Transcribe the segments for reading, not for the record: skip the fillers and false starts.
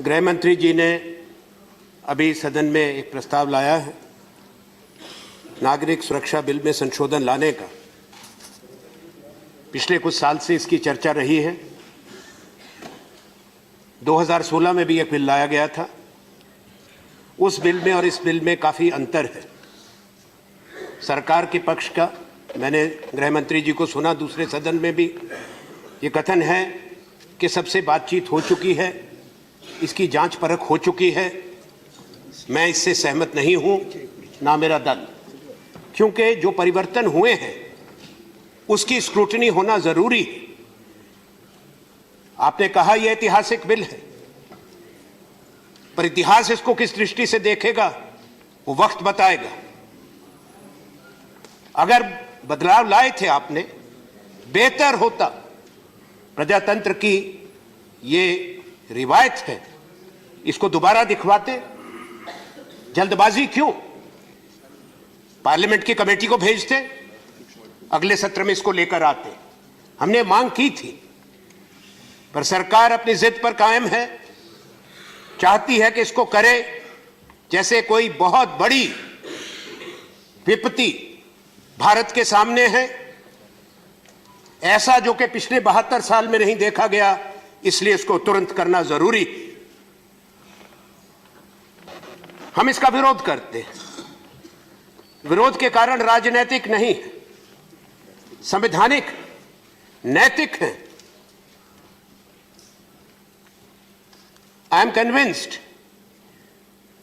गृह मंत्री जी ने अभी सदन में एक प्रस्ताव लाया है नागरिक सुरक्षा बिल में संशोधन लाने का। पिछले कुछ साल से इसकी चर्चा रही है। 2016 में भी एक बिल लाया गया था। उस बिल में और इस बिल में काफ़ी अंतर है। सरकार के पक्ष का मैंने गृह मंत्री जी को सुना, दूसरे सदन में भी ये कथन है कि सबसे बातचीत हो चुकी है, इसकी जांच परख हो चुकी है। मैं इससे सहमत नहीं हूं, ना मेरा दल, क्योंकि जो परिवर्तन हुए हैं उसकी स्क्रूटनी होना जरूरी है। आपने कहा यह ऐतिहासिक बिल है, पर इतिहास इसको किस दृष्टि से देखेगा वो वक्त बताएगा। अगर बदलाव लाए थे आपने, बेहतर होता। प्रजातंत्र की ये रिवायत है, इसको दोबारा दिखवाते। जल्दबाजी क्यों? पार्लियामेंट की कमेटी को भेजते, अगले सत्र में इसको लेकर आते। हमने मांग की थी, पर सरकार अपनी जिद पर कायम है, चाहती है कि इसको करे जैसे कोई बहुत बड़ी विपत्ति भारत के सामने है, ऐसा जो कि पिछले 72 साल में नहीं देखा गया। इसलिए इसको तुरंत करना जरूरी। हम इसका विरोध करते हैं। विरोध के कारण राजनीतिक नहीं है, संवैधानिक, नैतिक है। I am convinced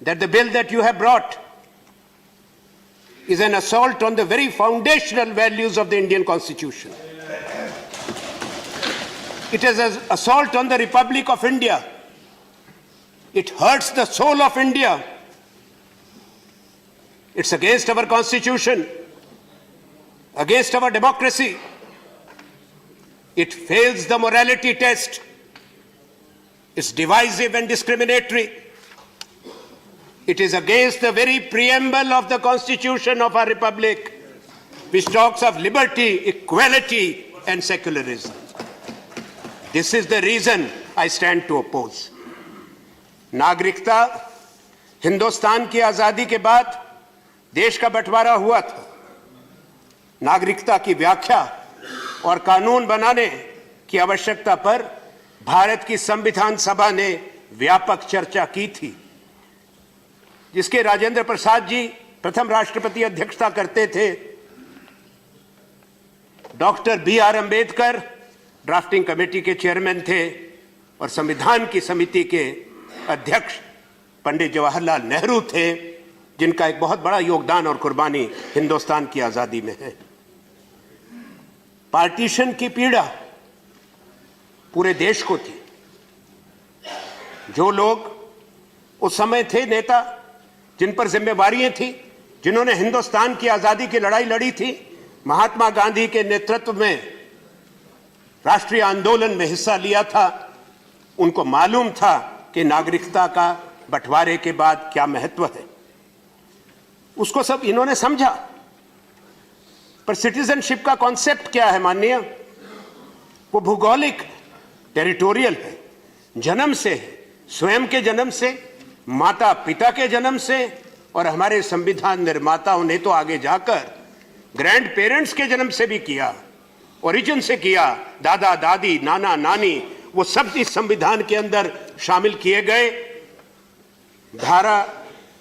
that the bill that you have brought is an assault on the very foundational values of the Indian Constitution. It is an assault on the Republic of India. It hurts the soul of India. It's against our Constitution, against our democracy. It fails the morality test. It's divisive and discriminatory. It is against the very preamble of the Constitution of our Republic, which talks of liberty, equality, and secularism. This is the reason I stand to oppose. नागरिकता, हिंदुस्तान की आजादी के बाद देश का बंटवारा हुआ था। नागरिकता की व्याख्या और कानून बनाने की आवश्यकता पर भारत की संविधान सभा ने व्यापक चर्चा की थी, जिसके राजेंद्र प्रसाद जी प्रथम राष्ट्रपति अध्यक्षता करते थे। Doctor B R. Ambedkar drafting committee के चेयरमैन थे और संविधान की समिति के अध्यक्ष पंडित जवाहरलाल नेहरू थे, जिनका एक बहुत बड़ा योगदान और कुर्बानी हिंदुस्तान की आजादी में है। पार्टीशन की पीड़ा पूरे देश को थी। जो लोग उस समय थे नेता, जिन पर जिम्मेवारियां थी, जिन्होंने हिंदुस्तान की आजादी की लड़ाई लड़ी थी, महात्मा गांधी के नेतृत्व में राष्ट्रीय आंदोलन में हिस्सा लिया था, उनको मालूम था कि नागरिकता का बंटवारे के बाद क्या महत्व है। उसको सब इन्होंने समझा। पर सिटीजनशिप का कॉन्सेप्ट क्या है माननीय? वो भौगोलिक, टेरिटोरियल है, जन्म से है, स्वयं के जन्म से, माता पिता के जन्म से, और हमारे संविधान निर्माताओं ने तो आगे जाकर ग्रैंड पेरेंट्स के जन्म से भी किया, ओरिजिन से किया। दादा दादी, नाना नानी, वो सब इस संविधान के अंदर शामिल किए गए। धारा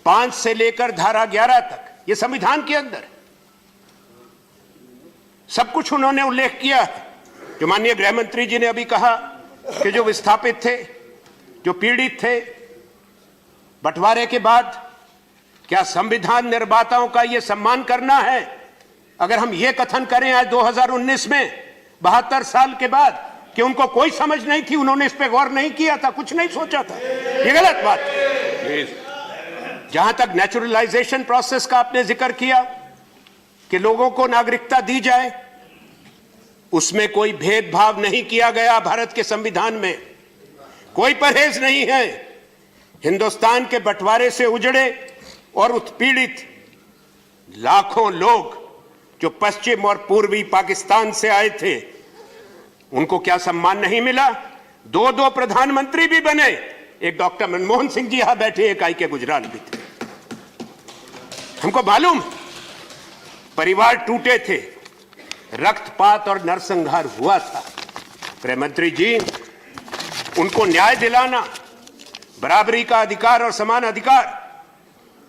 5 से लेकर धारा 11 तक ये संविधान के अंदर सब कुछ उन्होंने उल्लेख किया है। जो माननीय गृह मंत्री जी ने अभी कहा कि जो विस्थापित थे, जो पीड़ित थे, बंटवारे के बाद क्या संविधान निर्माताओं का ये सम्मान करना है? अगर हम ये कथन करें आज 2019 में, 72 साल के बाद, कि उनको कोई समझ नहीं थी, उन्होंने इस पे गौर नहीं किया था, कुछ नहीं सोचा था, ये गलत बात है। जहां तक नेचुरलाइजेशन प्रोसेस का आपने जिक्र किया कि लोगों को नागरिकता दी जाए, उसमें कोई भेदभाव नहीं किया गया। भारत के संविधान में कोई परहेज नहीं है। हिंदुस्तान के बंटवारे से उजड़े और उत्पीड़ित लाखों लोग जो पश्चिम और पूर्वी पाकिस्तान से आए थे, उनको क्या सम्मान नहीं मिला? 2 प्रधानमंत्री भी बने एक डॉक्टर मनमोहन सिंह जी यहां बैठे, एक IK गुजराल भी थे। हमको मालूम परिवार टूटे थे, रक्तपात और नरसंहार हुआ था। गृह मंत्री जी, उनको न्याय दिलाना, बराबरी का अधिकार और समान अधिकार,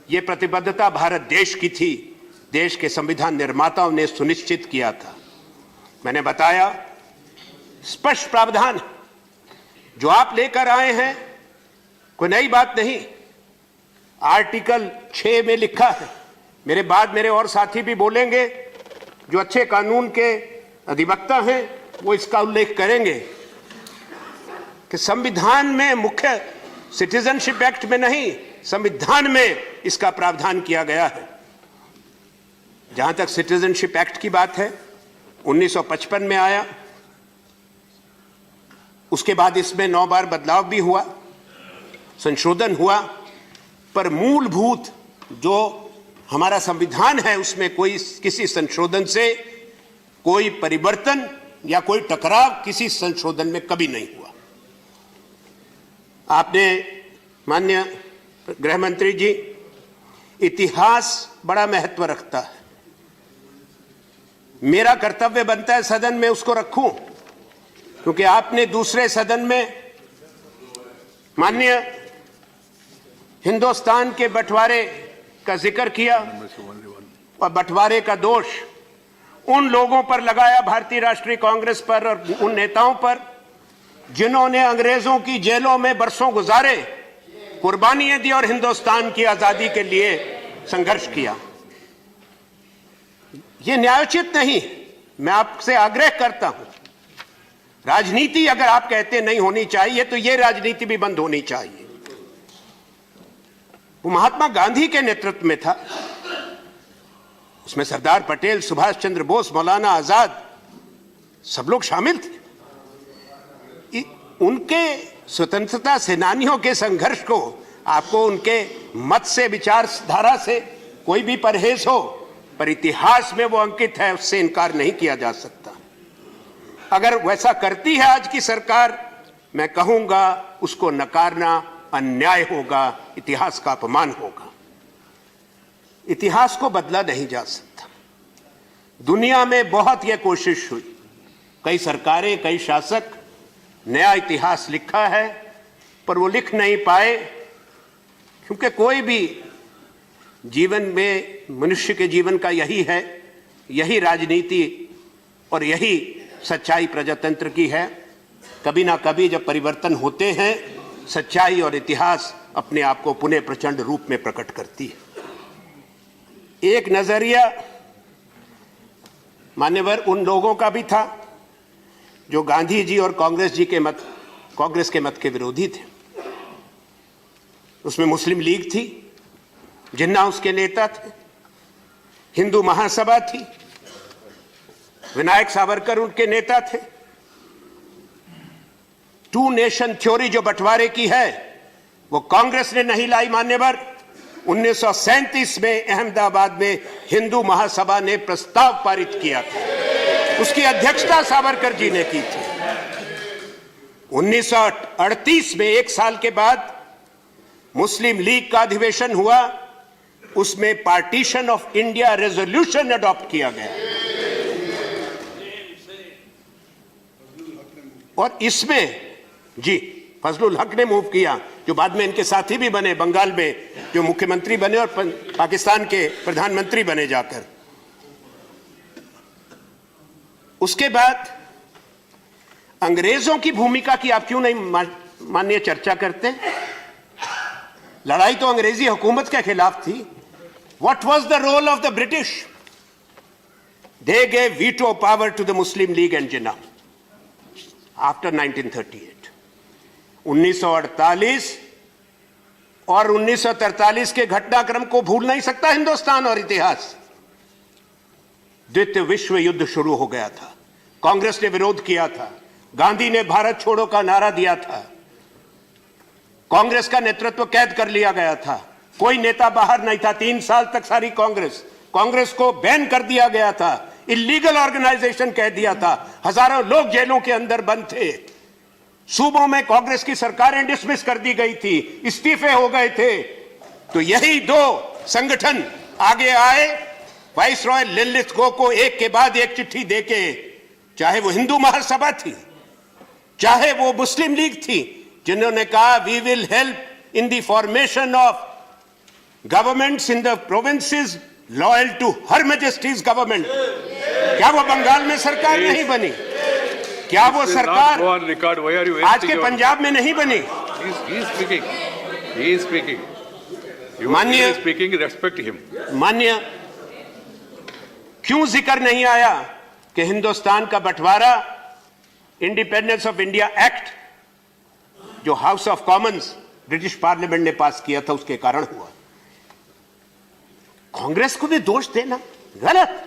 यह प्रतिबद्धता भारत देश की थी। देश के संविधान निर्माताओं ने सुनिश्चित किया था। मैंने बताया स्पष्ट प्रावधान जो आप लेकर आए हैं, कोई नई बात नहीं। आर्टिकल 6 में लिखा है, मेरे बाद मेरे और साथी भी बोलेंगे, जो अच्छे कानून के अधिवक्ता हैं वो इसका उल्लेख करेंगे कि संविधान में, मुख्य सिटीजनशिप एक्ट में नहीं, संविधान में इसका प्रावधान किया गया है। जहां तक सिटीजनशिप एक्ट की बात है, 1955 में आया, उसके बाद इसमें 9 बार बदलाव भी हुआ, संशोधन हुआ, पर मूलभूत जो हमारा संविधान है उसमें कोई किसी संशोधन से कोई परिवर्तन या कोई टकराव किसी संशोधन में कभी नहीं हुआ। आपने, माननीय गृह मंत्री जी, इतिहास बड़ा महत्व रखता है। मेरा कर्तव्य बनता है सदन में उसको रखूं, क्योंकि आपने दूसरे सदन में माननीय हिंदुस्तान के बंटवारे का जिक्र किया और बंटवारे का दोष उन लोगों पर लगाया, भारतीय राष्ट्रीय कांग्रेस पर और उन नेताओं पर जिन्होंने अंग्रेजों की जेलों में बरसों गुजारे, कुर्बानियां दी और हिंदुस्तान की आजादी के लिए संघर्ष किया। यह न्यायोचित नहीं। मैं आपसे आग्रह करता हूं, राजनीति अगर आप कहते नहीं होनी चाहिए तो यह राजनीति भी बंद होनी चाहिए। वो महात्मा गांधी के नेतृत्व में था, उसमें सरदार पटेल, सुभाष चंद्र बोस, मौलाना आजाद, सब लोग शामिल थे। उनके स्वतंत्रता सेनानियों के संघर्ष को आपको उनके मत से, विचारधारा से कोई भी परहेज हो, पर इतिहास में वो अंकित है, उससे इनकार नहीं किया जा सकता। अगर वैसा करती है आज की सरकार, मैं कहूंगा उसको नकारना अन्याय होगा, इतिहास का अपमान होगा। इतिहास को बदला नहीं जा सकता। दुनिया में बहुत यह कोशिश हुई, कई सरकारें, कई शासक नया इतिहास लिखा है, पर वो लिख नहीं पाए, क्योंकि कोई भी जीवन में, मनुष्य के जीवन का यही है, यही राजनीति और यही सच्चाई प्रजातंत्र की है। कभी ना कभी जब परिवर्तन होते हैं, सच्चाई और इतिहास अपने आप को पुनः प्रचंड रूप में प्रकट करती है। एक नजरिया मान्यवर उन लोगों का भी था जो गांधी जी और कांग्रेस के मत के विरोधी थे। उसमें मुस्लिम लीग थी, जिन्ना उसके नेता थे, हिंदू महासभा थी, विनायक सावरकर उनके नेता थे। टू नेशन थ्योरी जो बंटवारे की है वो कांग्रेस ने नहीं लाई मान्यवर। 1937 में अहमदाबाद में हिंदू महासभा ने प्रस्ताव पारित किया था, उसकी अध्यक्षता सावरकर जी ने की थी। 1938 में, एक साल के बाद, मुस्लिम लीग का अधिवेशन हुआ, उसमें partition of India resolution adopt किया गया और इसमें जी फजलुल हक ने मूव किया, जो बाद में इनके साथी भी बने, बंगाल में जो मुख्यमंत्री बने और पाकिस्तान के प्रधानमंत्री बने जाकर। उसके बाद अंग्रेजों की भूमिका की आप क्यों नहीं माननीय चर्चा करते? लड़ाई तो अंग्रेजी हुकूमत के खिलाफ थी। What was the role of the British? They gave veto power to the Muslim League and Jinnah after 1938. 1948 और 1943 के घटनाक्रम को भूल नहीं सकता हिंदुस्तान और इतिहास। द्वितीय विश्व युद्ध शुरू हो गया था, कांग्रेस ने विरोध किया था, गांधी ने भारत छोड़ो का नारा दिया था, कांग्रेस का नेतृत्व कैद कर लिया गया था, कोई नेता बाहर नहीं था 3 साल तक। सारी कांग्रेस को बैन कर दिया गया था, इलीगल ऑर्गेनाइजेशन कह दिया था, हजारों लोग जेलों के अंदर बंद थे। सूबों में कांग्रेस की सरकारें डिसमिस कर दी गई थी, इस्तीफे हो गए थे, तो यही दो संगठन आगे आए, वाइस रॉय लिनलिथगो को एक के बाद एक चिट्ठी देके, चाहे वो हिंदू महासभा थी, चाहे वो मुस्लिम लीग थी, जिन्होंने कहा we will help in the formation of governments in the provinces loyal to her majesty's government. क्या वो बंगाल में सरकार नहीं बनी? क्या वो सरकार आज के पंजाब में नहीं बनी? मान्य, क्यों जिक्र नहीं आया कि हिंदुस्तान का बंटवारा इंडिपेंडेंस ऑफ इंडिया एक्ट जो house of Commons British parliament ने पास किया था उसके कारण हुआ? कांग्रेस को भी दोष देना गलत।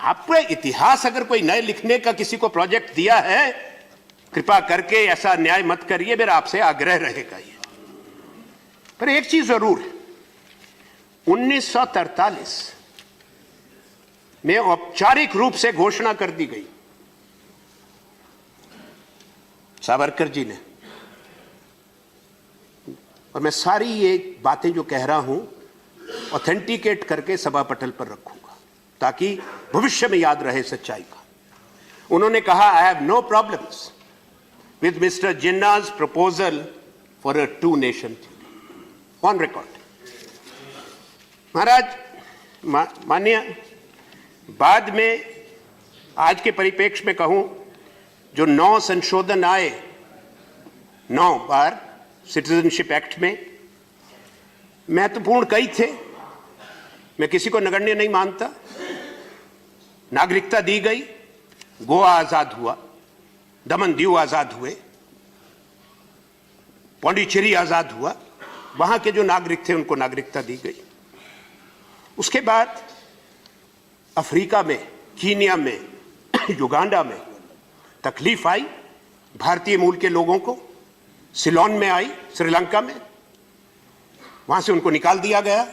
आपको इतिहास अगर कोई नए लिखने का किसी को प्रोजेक्ट दिया है, कृपा करके ऐसा न्याय मत करिए, मेरा आपसे आग्रह रहेगा ये। पर एक चीज जरूर है, 1943 में औपचारिक रूप से घोषणा कर दी गई सावरकर जी ने, और मैं सारी ये बातें जो कह रहा हूं ऑथेंटिकेट करके सभा पटल पर रखूंगा ताकि भविष्य में याद रहे सच्चाई का। उन्होंने कहा, I have no problems with mister Jinnah's proposal for a two nation theory on record. महाराज, माननीय, बाद में आज के परिप्रेक्ष्य में कहूं, जो 9 संशोधन आए 9 बार सिटीजनशिप एक्ट में, महत्वपूर्ण कई थे, मैं किसी को नगण्य नहीं मानता। नागरिकता दी गई, गोवा आजाद हुआ, दमन दीव आजाद हुए, पौंडीचेरी आजाद हुआ, वहां के जो नागरिक थे उनको नागरिकता दी गई। उसके बाद अफ्रीका में, कीनिया में, युगांडा में तकलीफ आई भारतीय मूल के लोगों को, सिलोन में आई, श्रीलंका में, वहां से उनको निकाल दिया गया।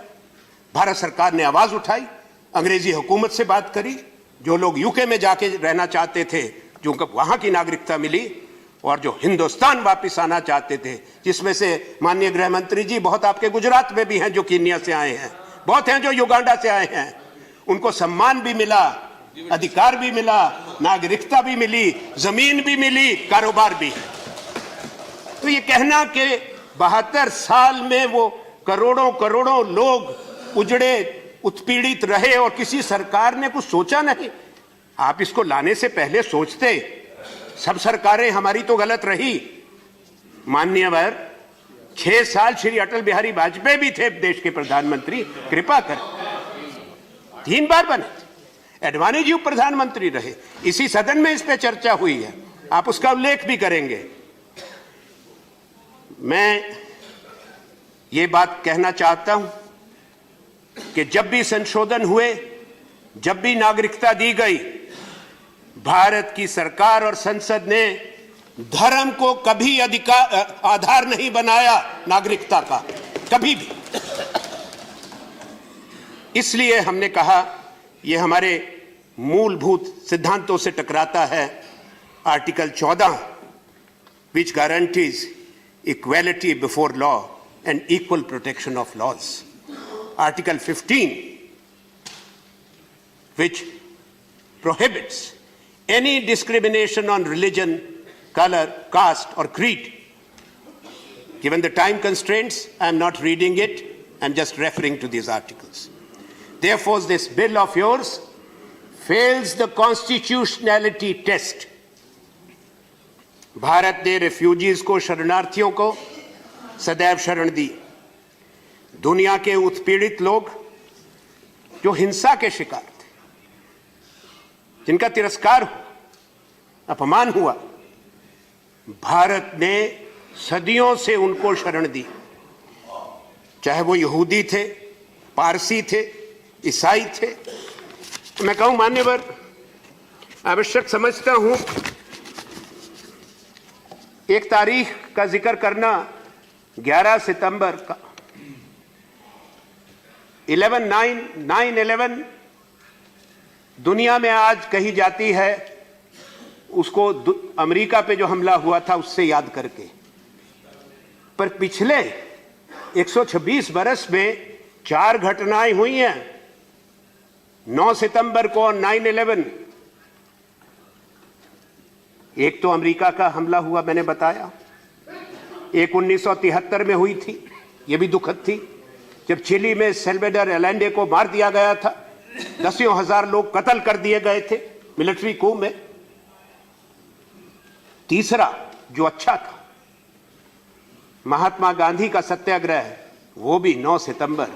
भारत सरकार ने आवाज उठाई, अंग्रेजी हुकूमत से बात करी, जो लोग यूके में जाके रहना चाहते थे, जो उनको वहां की नागरिकता मिली, और जो हिंदुस्तान वापस आना चाहते थे, जिसमें से माननीय गृह मंत्री जी बहुत आपके गुजरात में भी हैं जो कीनिया से आए हैं, बहुत हैं जो युगांडा से आए हैं, उनको सम्मान भी मिला, अधिकार भी मिला, नागरिकता भी मिली, जमीन भी मिली, कारोबार भी। तो ये कहना कि 72 साल में वो करोड़ों करोड़ों लोग उजड़े, उत्पीड़ित रहे और किसी सरकार ने कुछ सोचा नहीं, आप इसको लाने से पहले सोचते। सब सरकारें हमारी तो गलत रही मान्यवर। 6 साल श्री अटल बिहारी वाजपेयी भी थे देश के प्रधानमंत्री, कृपा कर 3 बार बने, एडवाणी जी प्रधानमंत्री रहे, इसी सदन में इस पे चर्चा हुई है, आप उसका उल्लेख भी करेंगे। मैं ये बात कहना चाहता हूं कि जब भी संशोधन हुए, जब भी नागरिकता दी गई, भारत की सरकार और संसद ने धर्म को कभी आधार नहीं बनाया नागरिकता का, कभी भी। इसलिए हमने कहा यह हमारे मूलभूत सिद्धांतों से टकराता है। Article 14 which guarantees equality before law and equal protection of laws. Article 15 which prohibits any discrimination on religion, color, caste or creed. Given the time constraints, I am not reading it, I am just referring to these articles. Therefore, this bill of yours fails the constitutionality test. Bharat ने refugees को, शरणार्थियों को सदैव शरण दी। दुनिया के उत्पीड़ित लोग जो हिंसा के शिकार थे, जिनका तिरस्कार हुआ, अपमान हुआ, भारत ने सदियों से उनको शरण दी, चाहे वो यहूदी थे, पारसी थे, ईसाई थे। तो मैं कहूं मान्यवर, आवश्यक समझता हूं एक तारीख का जिक्र करना, 11 सितंबर का 9/11 दुनिया में आज कही जाती है उसको अमेरिका पे जो हमला हुआ था उससे याद करके। पर पिछले 126 बरस में 4 घटनाएं हुई हैं। 9 सितंबर को 9/11, एक तो अमेरिका का हमला हुआ, मैंने बताया। एक 1973 में हुई थी, यह भी दुखद थी, जब चिली में सेल्वेडर एलेंडे को मार दिया गया था। 10,000 लोग कत्ल कर दिए गए थे मिलिट्री कू में। तीसरा जो अच्छा था, महात्मा गांधी का सत्याग्रह, वो भी 9 सितंबर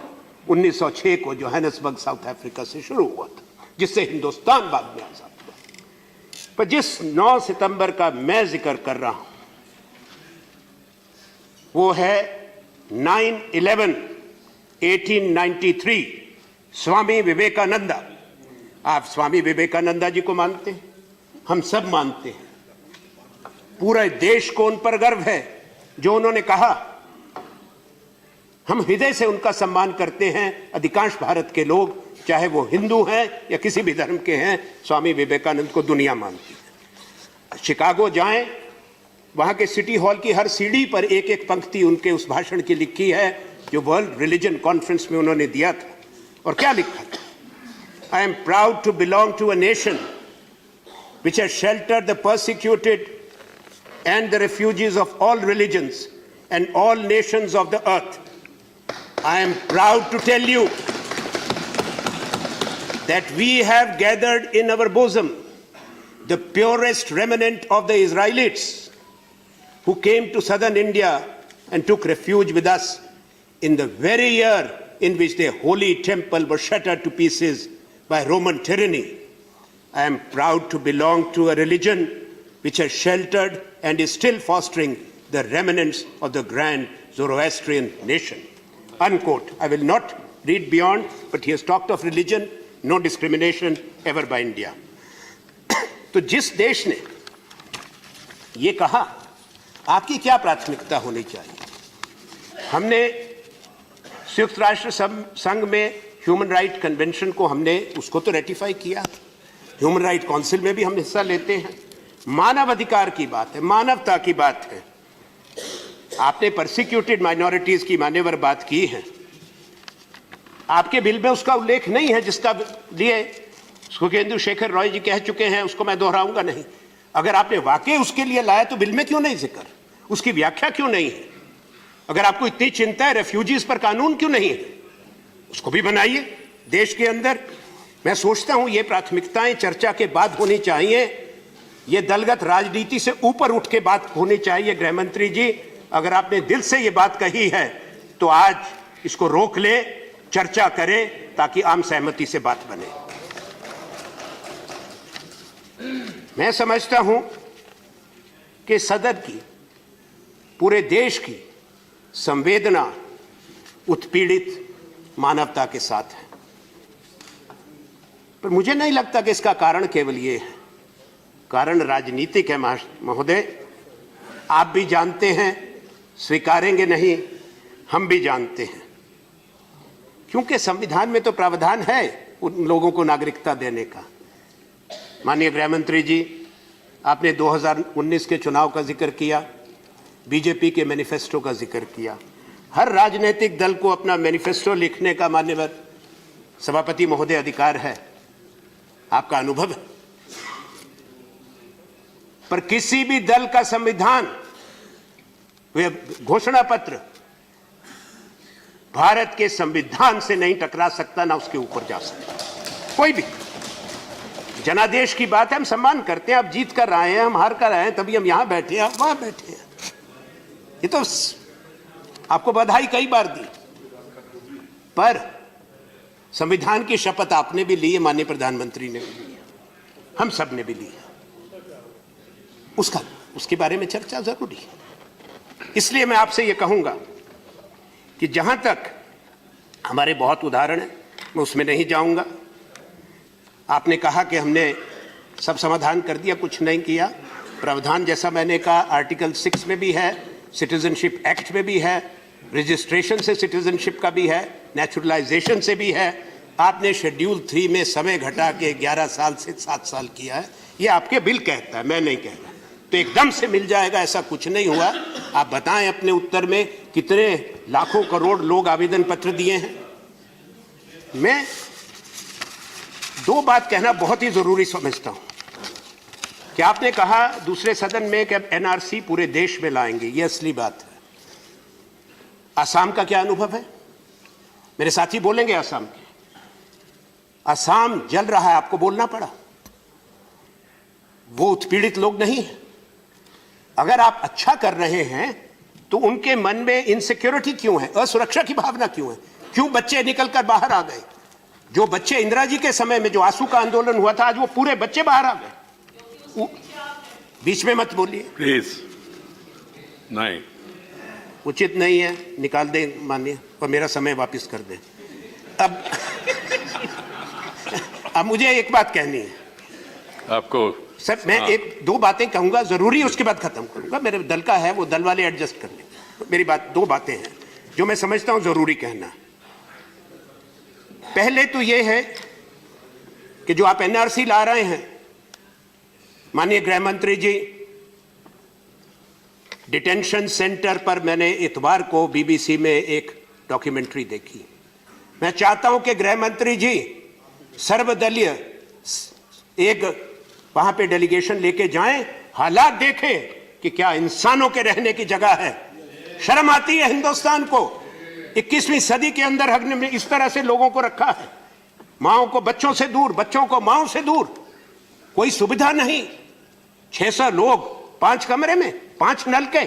1906 को जोहानिसबर्ग साउथ अफ्रीका से शुरू हुआ था, जिससे हिंदुस्तान बाद में आजाद हुआ। पर जिस 9 सितंबर का मैं जिक्र कर रहा हूं वो है 9/11 1893, स्वामी विवेकानंदा। आप स्वामी विवेकानंदा जी को मानते हैं, हम सब मानते हैं। पूरे देश को उन पर गर्व है जो उन्होंने कहा। हम हृदय से उनका सम्मान करते हैं। अधिकांश भारत के लोग, चाहे वो हिंदू हैं या किसी भी धर्म के हैं, स्वामी विवेकानंद को दुनिया मानती है। शिकागो जाएं, वहां के सिटी हॉल की हर सीढ़ी पर एक एक पंक्ति उनके उस भाषण की लिखी है जो वर्ल्ड रिलीजन कॉन्फ्रेंस में उन्होंने दिया था। और क्या लिखा था? I am proud to belong to a nation which has sheltered the persecuted and the refugees of all religions and all nations of the earth. I am proud to tell you that we have gathered in our bosom the purest remnant of the Israelites who came to southern India and took refuge with us in the very year in which their holy temple was shattered to pieces by Roman tyranny. I am proud to belong to a religion which has sheltered and is still fostering the remnants of the grand Zoroastrian nation. Unquote. I will not read beyond, but he has talked of religion, no discrimination ever by India. तो जिस देश ने ये कहा, आपकी क्या प्राथमिकता होनी चाहिए? हमने संयुक्त राष्ट्र संघ में ह्यूमन राइट कन्वेंशन को हमने उसको तो रेटिफाई किया। ह्यूमन राइट काउंसिल में भी हम हिस्सा लेते हैं। मानव अधिकार की बात है, मानवता की बात है। आपने परसिक्यूटेड माइनॉरिटीज की मान्यवर बात की है। आपके बिल में उसका उल्लेख नहीं है, जिसका लिए सुखेंदु शेखर रॉय जी कह चुके हैं, उसको मैं दोहराऊंगा नहीं। अगर आपने वाकई उसके लिए लाया तो बिल में क्यों नहीं जिक्र, उसकी व्याख्या क्यों नहीं है? अगर आपको इतनी चिंता है रेफ्यूजीज पर कानून क्यों नहीं है, उसको भी बनाइए देश के अंदर। मैं सोचता हूं ये प्राथमिकताएं चर्चा के बाद होनी चाहिए, ये दलगत राजनीति से ऊपर उठ के बात होनी चाहिए। गृह मंत्री जी, अगर आपने दिल से ये बात कही है तो आज इसको रोक ले, चर्चा करें ताकि आम सहमति से बात बने। मैं समझता हूं कि सदन की, पूरे देश की संवेदना उत्पीड़ित मानवता के साथ है, पर मुझे नहीं लगता कि इसका कारण केवल ये है। कारण राजनीतिक है महोदय, आप भी जानते हैं, स्वीकारेंगे नहीं, हम भी जानते हैं। क्योंकि संविधान में तो प्रावधान है उन लोगों को नागरिकता देने का। माननीय गृह मंत्री जी, आपने 2019 के चुनाव का जिक्र किया, बीजेपी के मैनिफेस्टो का जिक्र किया। हर राजनीतिक दल को अपना मैनिफेस्टो लिखने का माननीय सभापति महोदय अधिकार है, आपका अनुभव है। पर किसी भी दल का संविधान, घोषणा पत्र भारत के संविधान से नहीं टकरा सकता, ना उसके ऊपर जा सकता कोई भी। जनादेश की बात है, हम सम्मान करते हैं। आप जीत कर आए हैं, हम हार कर आए हैं, तभी हम यहां बैठे हैं, आप वहां बैठे हैं। ये तो आपको बधाई कई बार दी, पर संविधान की शपथ आपने भी ली है, माननीय प्रधानमंत्री ने भी ली है, हम सब ने भी ली है। उसके बारे में चर्चा जरूरी है। इसलिए मैं आपसे यह कहूंगा कि जहां तक हमारे बहुत उदाहरण हैं, मैं उसमें नहीं जाऊंगा। आपने कहा कि हमने सब समाधान कर दिया, कुछ नहीं किया। प्रावधान जैसा मैंने कहा आर्टिकल 6 में भी है, सिटीजनशिप एक्ट में भी है, रजिस्ट्रेशन से सिटीजनशिप का भी है, नेचुरलाइजेशन से भी है। आपने शेड्यूल 3 में समय घटा के 11 साल से 7 साल किया है। ये आपके बिल कहता है, मैं नहीं कह रहा। तो एकदम से मिल जाएगा ऐसा कुछ नहीं हुआ। आप बताएं अपने उत्तर में कितने लाखों करोड़ लोग आवेदन पत्र दिए हैं। मैं दो बात कहना बहुत ही जरूरी समझता हूं कि आपने कहा दूसरे सदन में कि अब एनआरसी पूरे देश में लाएंगे, ये असली बात है। असम का क्या अनुभव है? मेरे साथी बोलेंगे असम के। असम जल रहा है, आपको बोलना पड़ा। वो उत्पीड़ित लोग नहीं है। अगर आप अच्छा कर रहे हैं तो उनके मन में इनसिक्योरिटी क्यों है, असुरक्षा की भावना क्यों है? क्यों बच्चे निकलकर बाहर आ गए? जो बच्चे इंदिरा जी के समय में जो आंसू का आंदोलन हुआ था, आज वो पूरे बच्चे बाहर आ गए। बीच में मत बोलिए प्लीज। नहीं, उचित नहीं है, निकाल दें माननीय, और मेरा समय वापस कर दें। अब मुझे एक बात कहनी है आपको सर। मैं एक दो बातें कहूंगा जरूरी, उसके बाद खत्म करूंगा। मेरे दल का है, वो दल वाले एडजस्ट कर लें। मेरी बात, दो बातें हैं जो मैं समझता हूं जरूरी कहना। पहले तो ये है कि जो आप एनआरसी ला रहे हैं, माननीय गृह मंत्री जी, डिटेंशन सेंटर पर मैंने इतवार को बीबीसी में एक डॉक्यूमेंट्री देखी। मैं चाहता हूं कि गृह मंत्री जी सर्वदलीय एक वहां पे डेलीगेशन लेके जाएं, हालात देखें कि क्या इंसानों के रहने की जगह है। शर्म आती है हिंदुस्तान को, 21वीं सदी के अंदर हमने इस तरह से लोगों को रखा है। माओं को बच्चों से दूर, बच्चों को माओं से दूर, कोई सुविधा नहीं। 600 लोग 5 कमरे में, 5 नल के।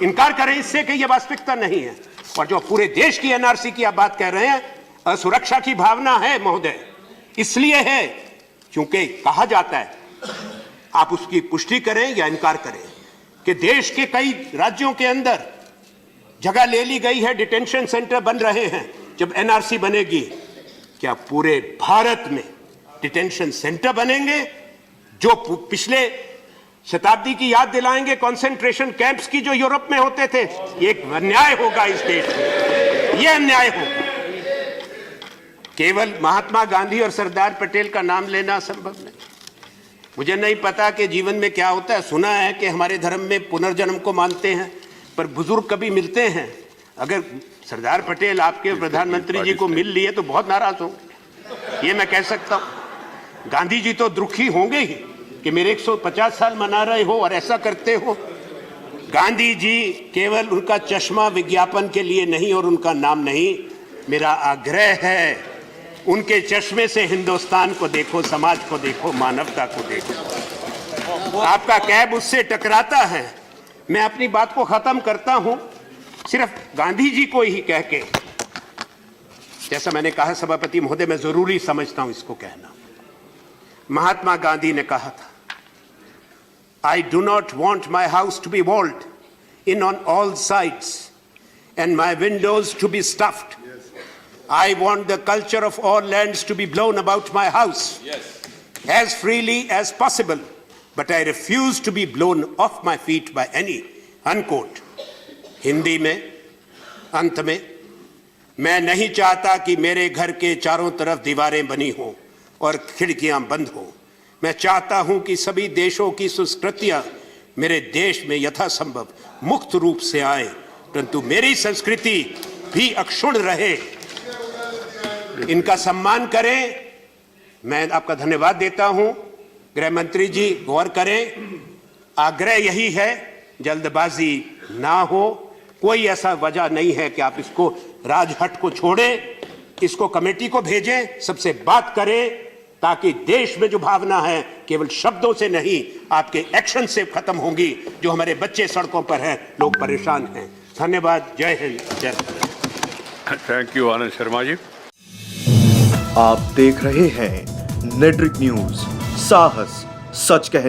इनकार करें इससे कि यह वास्तविकता नहीं है। और जो पूरे देश की एनआरसी की आप बात कह रहे हैं, असुरक्षा की भावना है महोदय। इसलिए है क्योंकि कहा जाता है, आप उसकी पुष्टि करें या इनकार करें, कि देश के कई राज्यों के अंदर जगह ले ली गई है, डिटेंशन सेंटर बन रहे हैं। जब एनआरसी बनेगी, क्या पूरे भारत में डिटेंशन सेंटर बनेंगे जो पिछले शताब्दी की याद दिलाएंगे कंसंट्रेशन कैंप्स की जो यूरोप में होते थे? ये एक अन्याय होगा इस देश में, ये अन्याय होगा। केवल महात्मा गांधी और सरदार पटेल का नाम लेना संभव नहीं। मुझे नहीं पता कि जीवन में क्या होता है। सुना है कि हमारे धर्म में पुनर्जन्म को मानते हैं, पर बुजुर्ग कभी मिलते हैं। अगर सरदार पटेल आपके प्रधानमंत्री जी को मिल लिए तो बहुत नाराज होंगे, ये मैं कह सकता हूं। गांधी जी तो दुखी होंगे ही कि मेरे 150 साल मना रहे हो और ऐसा करते हो। गांधी जी केवल उनका चश्मा विज्ञापन के लिए नहीं और उनका नाम नहीं। मेरा आग्रह है, उनके चश्मे से हिंदुस्तान को देखो, समाज को देखो, मानवता को देखो। आपका कैब उससे टकराता है। मैं अपनी बात को खत्म करता हूं सिर्फ गांधी जी को ही कह के। जैसा मैंने कहा सभापति महोदय, मैं जरूरी समझता हूं इसको कहना। महात्मा गांधी ने कहा था, I do not want my house to be walled in on all sides and my windows to be stuffed. I want the culture of all lands to be blown about my house as freely as possible, but I refuse to be blown off my feet by any. Unquote. Hindi में अंत में, मैं नहीं चाहता कि मेरे घर के चारों तरफ दीवारें बनी हों और खिड़कियां बंद हों। मैं चाहता हूं कि सभी देशों की संस्कृतियां मेरे देश में यथासंभव मुक्त रूप से आए, परंतु मेरी संस्कृति भी अक्षुण्ण रहे। इनका सम्मान करें। मैं आपका धन्यवाद देता हूं। गृह मंत्री जी गौर करें। आग्रह यही है, जल्दबाजी ना हो। कोई ऐसा वजह नहीं है कि आप इसको राजहट को छोड़ें, इसको कमेटी को भेजें, सबसे बात करें, ताकि देश में जो भावना है केवल शब्दों से नहीं, आपके एक्शन से खत्म होगी। जो हमारे बच्चे सड़कों पर हैं, लोग परेशान हैं। धन्यवाद। जय हिंद, जय भारत। Thank you Anand Sharma ji. आप देख रहे हैं नेट्रिक न्यूज, साहस सच कहने